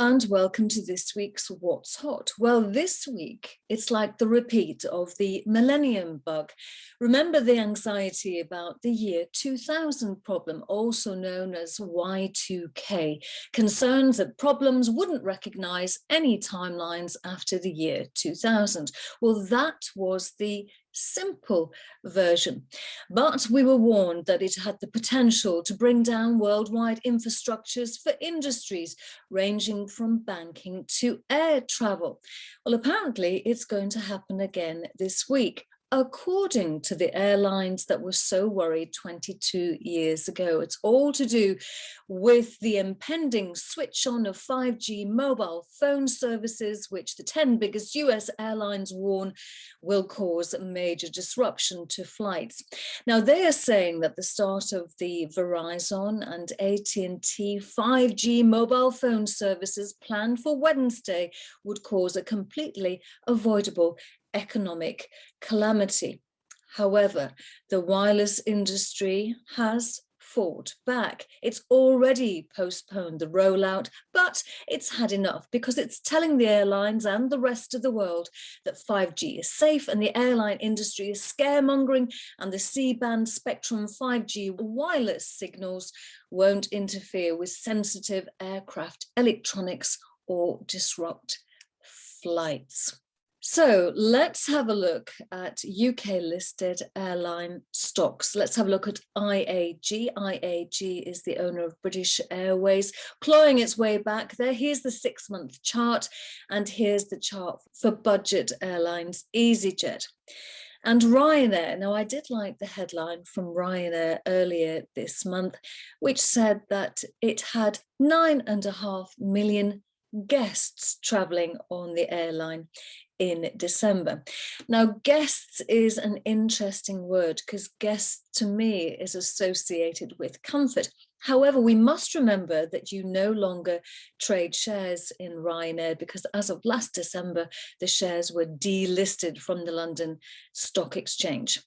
and welcome to this week's What's Hot. Well, this week it's like the repeat of the Millennium Bug. Remember the anxiety about the year 2000 problem, also known as Y2K, concerns that problems wouldn't recognize any timelines after the year 2000. Well, that was the simple version, but we were warned that it had the potential to bring down worldwide infrastructures for industries ranging from banking to air travel. Well, apparently it's going to happen again this week, according to the airlines that were so worried 22 years ago. It's all to do with the impending switch on of 5G mobile phone services, which the 10 biggest US airlines warn will cause a major disruption to flights. Now, they are saying that the start of the Verizon and AT&T 5G mobile phone services planned for Wednesday would cause a completely avoidable economic calamity. However, the wireless industry has fought back. It's already postponed the rollout, but it's had enough because it's telling the airlines and the rest of the world that 5G is safe, and the airline industry is scaremongering, and the C-band spectrum 5G wireless signals won't interfere with sensitive aircraft electronics or disrupt flights. So let's have a look at UK listed airline stocks. Let's have a look at IAG. IAG is the owner of British Airways, clawing its way back there. Here's the 6-month chart, and here's the chart for budget airlines, EasyJet. And Ryanair. Now, I did like the headline from Ryanair earlier this month, which said that it had 9.5 million guests traveling on the airline in December. Now, guests is an interesting word because guests to me is associated with comfort. However, we must remember that you no longer trade shares in Ryanair because as of last December, the shares were delisted from the London Stock Exchange.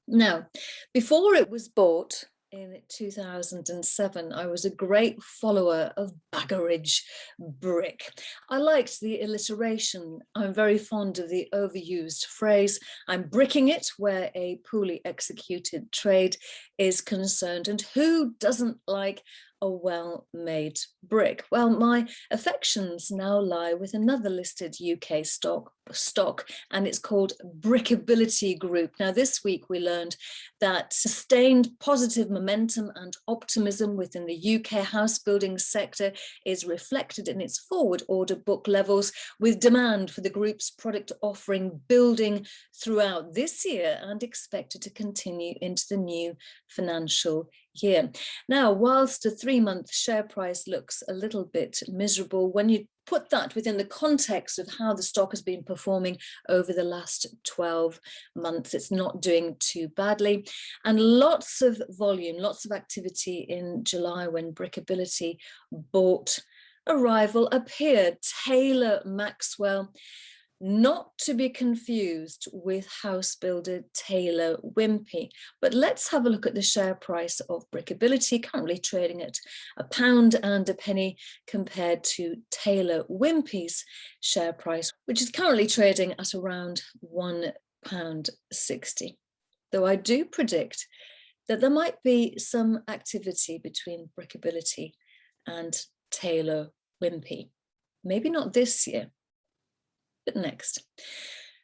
Now, before it was bought, in 2007, I was a great follower of Baggeridge brick. I liked the alliteration. I'm very fond of the overused phrase, I'm bricking it, where a poorly executed trade is concerned. And who doesn't like a well-made brick? Well, my affections now lie with another listed UK stock, and it's called Brickability Group. Now, this week we learned that sustained positive momentum and optimism within the UK house building sector is reflected in its forward order book levels, with demand for the group's product offering building throughout this year and expected to continue into the new financial year. Now, whilst a 3-month share price looks a little bit miserable, when you put that within the context of how the stock has been performing over the last 12 months, it's not doing too badly. And lots of volume, lots of activity in July when Brickability bought a rival appeared, Taylor Maxwell, not to be confused with house builder Taylor Wimpey. But let's have a look at the share price of Brickability, currently trading at £1.01 compared to Taylor Wimpey's share price, which is currently trading at around £1.60. Though I do predict that there might be some activity between Brickability and Taylor Wimpey. Maybe not this year, but next.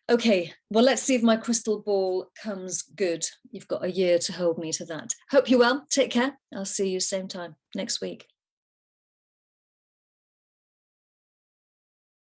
Okay, well, let's see if my crystal ball comes good. You've got a year to hold me to that. Hope you're well. Take care. I'll see you same time next week.